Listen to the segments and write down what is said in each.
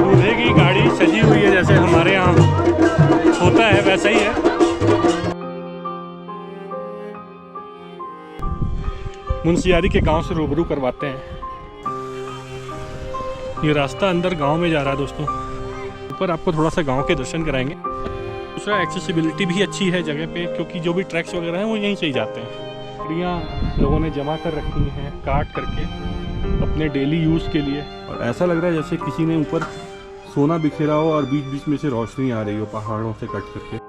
दूल्हे की गाड़ी सजी हुई है, जैसे हमारे यहाँ होता है वैसा ही है। मुंशियारी के गांव से रूबरू करवाते हैं। ये रास्ता अंदर गांव में जा रहा है दोस्तों। ऊपर आपको थोड़ा सा गांव के दर्शन कराएंगे। दूसरा, एक्सेसिबिलिटी भी अच्छी है जगह पे, क्योंकि जो भी ट्रैक्स वगैरह हैं वो यहीं से ही जाते हैं। गाड़ियाँ लोगों ने जमा कर रखी हैं काट करके अपने डेली यूज़ के लिए, और ऐसा लग रहा है जैसे किसी ने ऊपर सोना बिखेरा हो और बीच बीच में से रोशनी आ रही हो पहाड़ों से कट करके।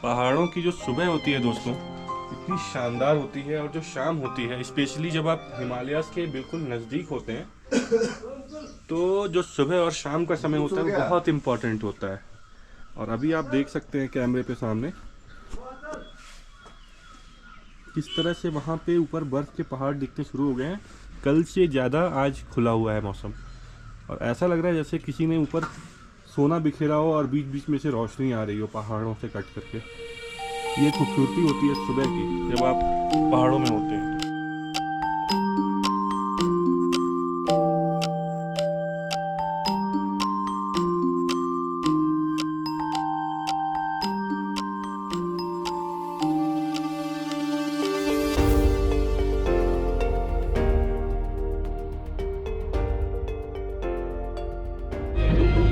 पहाड़ों की जो सुबह होती है दोस्तों इतनी शानदार होती है, और जो शाम होती है, स्पेशली जब आप हिमालयास के बिल्कुल नज़दीक होते हैं तो जो सुबह और शाम का समय होता है बहुत इम्पोर्टेंट होता है। और अभी आप देख सकते हैं कैमरे पे सामने किस तरह से वहाँ पे ऊपर बर्फ़ के पहाड़ दिखने शुरू हो गए हैं। कल से ज़्यादा आज खुला हुआ है मौसम, और ऐसा लग रहा है जैसे किसी ने ऊपर सोना बिखेरा हो और बीच बीच में से रोशनी आ रही हो पहाड़ों से कट करके। ये खूबसूरती होती है सुबह की जब आप पहाड़ों में होते हैं।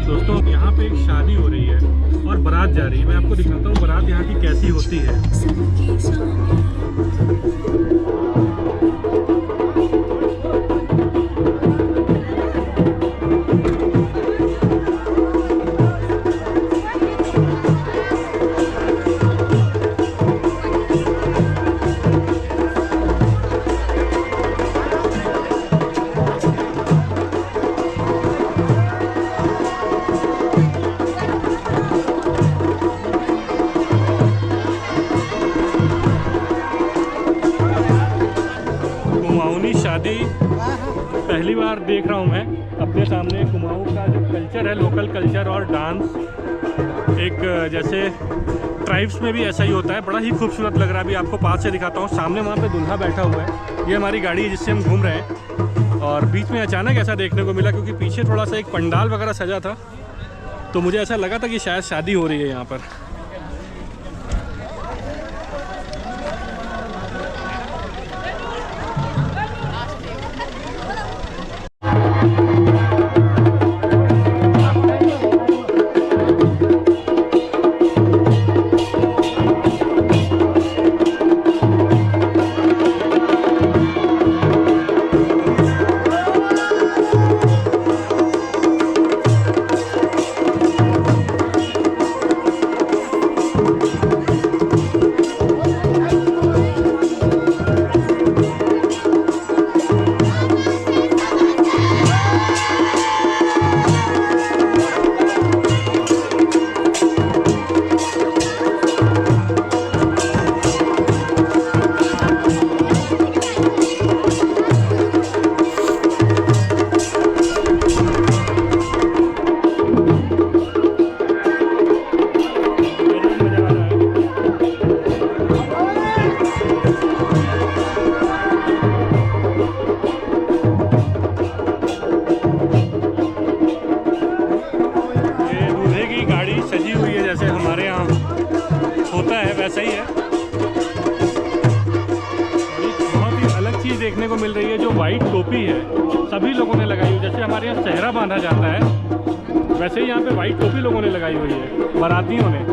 दोस्तों यहाँ पे एक शादी हो रही है और बारात जा रही है। मैं आपको दिखाता हूँ बारात यहाँ की कैसी होती है। शादी पहली बार देख रहा हूँ मैं अपने सामने। कुमाऊँ का जो कल्चर है, लोकल कल्चर और डांस, एक जैसे ट्राइब्स में भी ऐसा ही होता है। बड़ा ही खूबसूरत लग रहा है। अभी आपको पास से दिखाता हूँ। सामने वहाँ पे दूल्हा बैठा हुआ है। ये हमारी गाड़ी है जिससे हम घूम रहे हैं, और बीच में अचानक ऐसा देखने को मिला क्योंकि पीछे थोड़ा सा एक पंडाल वगैरह सजा था, तो मुझे ऐसा लगा था कि शायद शादी हो रही है यहाँ पर। ऐसा ही है। बहुत ही अलग चीज़ देखने को मिल रही है, जो वाइट टोपी है सभी लोगों ने लगाई हुई। जैसे हमारे यहाँ सेहरा बांधा जाता है, वैसे ही यहाँ पे वाइट टोपी लोगों ने लगाई हुई है, बारातियों ने।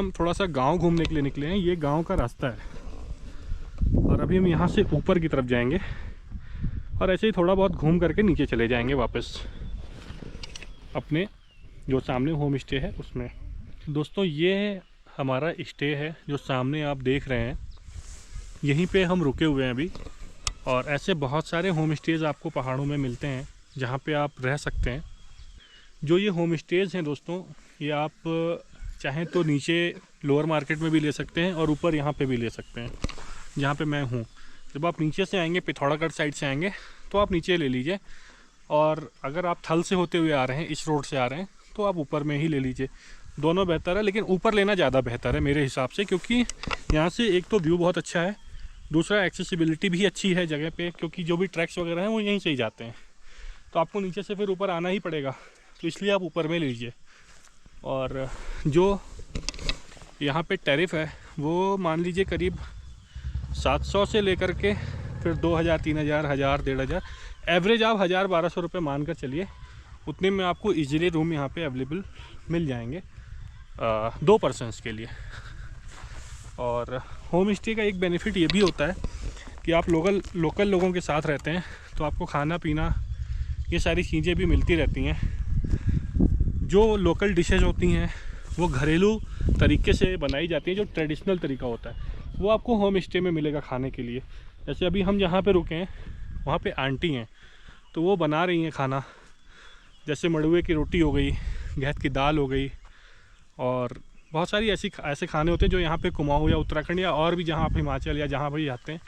हम थोड़ा सा गांव घूमने के लिए निकले हैं। ये गांव का रास्ता है और अभी हम यहाँ से ऊपर की तरफ जाएंगे और ऐसे ही थोड़ा बहुत घूम करके नीचे चले जाएंगे वापस अपने जो सामने होम स्टे है उसमें। दोस्तों ये हमारा स्टे है जो सामने आप देख रहे हैं, यहीं पे हम रुके हुए हैं अभी। और ऐसे बहुत सारे होम स्टेज़ आपको पहाड़ों में मिलते हैं जहाँ पे आप रह सकते हैं। जो ये होम स्टेज़ हैं दोस्तों, ये आप चाहें तो नीचे लोअर मार्केट में भी ले सकते हैं और ऊपर यहाँ पे भी ले सकते हैं जहाँ पे मैं हूँ। जब आप नीचे से आएंगे, पिथौरागढ़ साइड से आएंगे, तो आप नीचे ले लीजिए। और अगर आप थल से होते हुए आ रहे हैं, इस रोड से आ रहे हैं, तो आप ऊपर में ही ले लीजिए। दोनों बेहतर है, लेकिन ऊपर लेना ज़्यादा बेहतर है मेरे हिसाब से, क्योंकि यहाँ से एक तो व्यू बहुत अच्छा है, दूसरा एक्सेसिबिलिटी भी अच्छी है जगह पे, क्योंकि जो भी ट्रैक्स वगैरह हैं वो यहीं से ही जाते हैं। तो आपको नीचे से फिर ऊपर आना ही पड़ेगा, तो इसलिए आप ऊपर में लीजिए। और जो यहाँ पे टैरिफ है वो मान लीजिए करीब 700 से लेकर के फिर 2000, 3000, 1000, 1500, एवरेज आप 1000-1200 रुपये मान कर चलिए। उतने में आपको इजीली रूम यहाँ पे अवेलेबल मिल जाएंगे 2 पर्सन्स के लिए। और होम स्टे का एक बेनिफिट ये भी होता है कि आप लोकल लोगों के साथ रहते हैं, तो आपको खाना पीना ये सारी चीज़ें भी मिलती रहती हैं। जो लोकल डिशेज होती हैं वो घरेलू तरीके से बनाई जाती हैं, जो ट्रेडिशनल तरीका होता है वो आपको होम स्टे में मिलेगा खाने के लिए। जैसे अभी हम जहाँ पे रुके हैं वहाँ पे आंटी हैं, तो वो बना रही हैं खाना, जैसे मड़ुए की रोटी हो गई, घेत की दाल हो गई, और बहुत सारी ऐसे खाने होते हैं जो यहाँ पे कुमाऊँ या उत्तराखंड या और भी जहाँ आप हिमाचल या जहाँ भी जाते हैं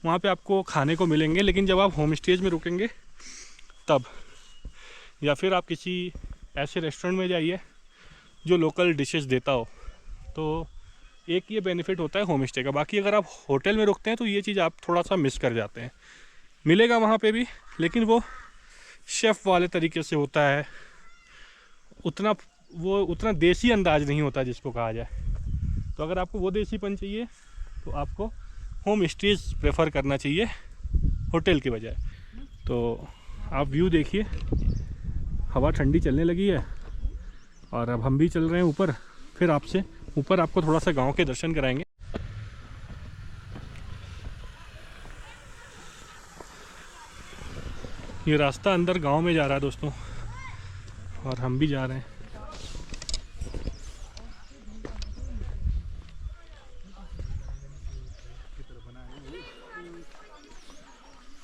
वहाँ पे आपको खाने को मिलेंगे। लेकिन जब आप होम स्टेज में रुकेंगे तब, या फिर आप किसी ऐसे रेस्टोरेंट में जाइए जो लोकल डिशेस देता हो, तो एक ये बेनिफिट होता है होम स्टे का। बाकी अगर आप होटल में रुकते हैं तो ये चीज़ आप थोड़ा सा मिस कर जाते हैं। मिलेगा वहाँ पे भी, लेकिन वो शेफ़ वाले तरीके से होता है, उतना देसी अंदाज नहीं होता जिसको कहा जाए। तो अगर आपको वो देसीपन चाहिए तो आपको होम स्टेज प्रेफर करना चाहिए होटल के बजाय। तो आप व्यू देखिए, हवा ठंडी चलने लगी है और अब हम भी चल रहे हैं ऊपर। फिर आपसे ऊपर आपको थोड़ा सा गांव के दर्शन कराएंगे। ये रास्ता अंदर गांव में जा रहा है दोस्तों, और हम भी जा रहे हैं।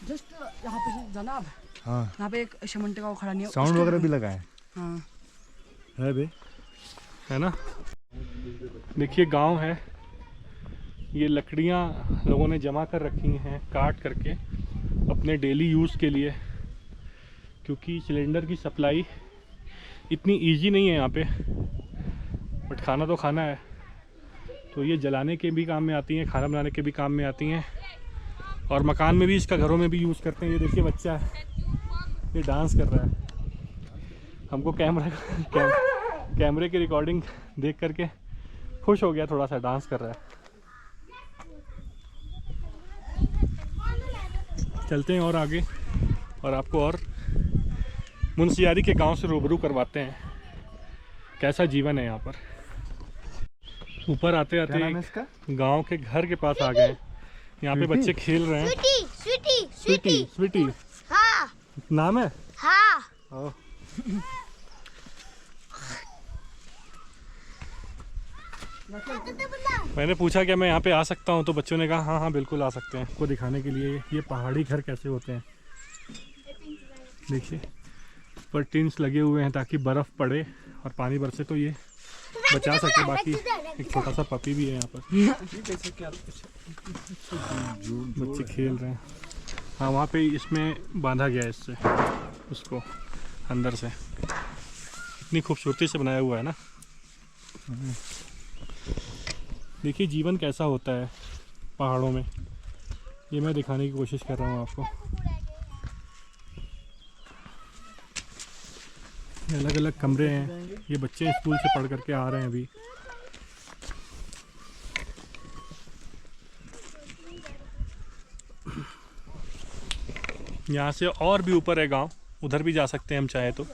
जस्ट यहाँ पे जनाब, हाँ यहाँ पे एक शमंटे का वो खड़ा नहीं है, साउंड वगैरह भी लगा है। हाँ है बे, है ना। देखिए गांव है, ये लकड़ियाँ लोगों ने जमा कर रखी हैं काट करके अपने डेली यूज़ के लिए, क्योंकि सिलेंडर की सप्लाई इतनी इजी नहीं है यहाँ पे, बट खाना तो खाना है। तो ये जलाने के भी काम में आती हैं, खाना बनाने के भी काम में आती हैं, और मकान में भी इसका घरों में भी यूज़ करते हैं। ये देखिए बच्चा है, ये डांस कर रहा है। हमको कैमरे की रिकॉर्डिंग देख करके खुश हो गया, थोड़ा सा डांस कर रहा है। चलते हैं और आगे, और आपको और मुंशियारी के गांव से रूबरू करवाते हैं कैसा जीवन है यहाँ पर। ऊपर आते आते गांव के घर के पास आ गए। यहाँ पे बच्चे खेल रहे हैं। स्वीटी हाँ नाम है। हाँ मैंने पूछा क्या मैं यहाँ पे आ सकता हूँ, तो बच्चों ने कहा हाँ हाँ बिल्कुल आ सकते हैं। आपको दिखाने के लिए ये पहाड़ी घर कैसे होते हैं देखिए, पर टिन्स लगे हुए हैं ताकि बर्फ़ पड़े और पानी बरसे तो ये बचा सके। बाकी एक छोटा सा पपी भी है यहाँ पर, बच्चे खेल रहे हैं। हाँ वहाँ पे इसमें बांधा गया है इससे उसको अंदर से। इतनी खूबसूरती से बनाया हुआ है ना। देखिए जीवन कैसा होता है पहाड़ों में, ये मैं दिखाने की कोशिश कर रहा हूँ आपको। अलग अलग कमरे हैं, ये बच्चे स्कूल से पढ़ करके आ रहे हैं अभी। यहाँ से और भी ऊपर है गांव, उधर भी जा सकते हैं हम चाहे तो।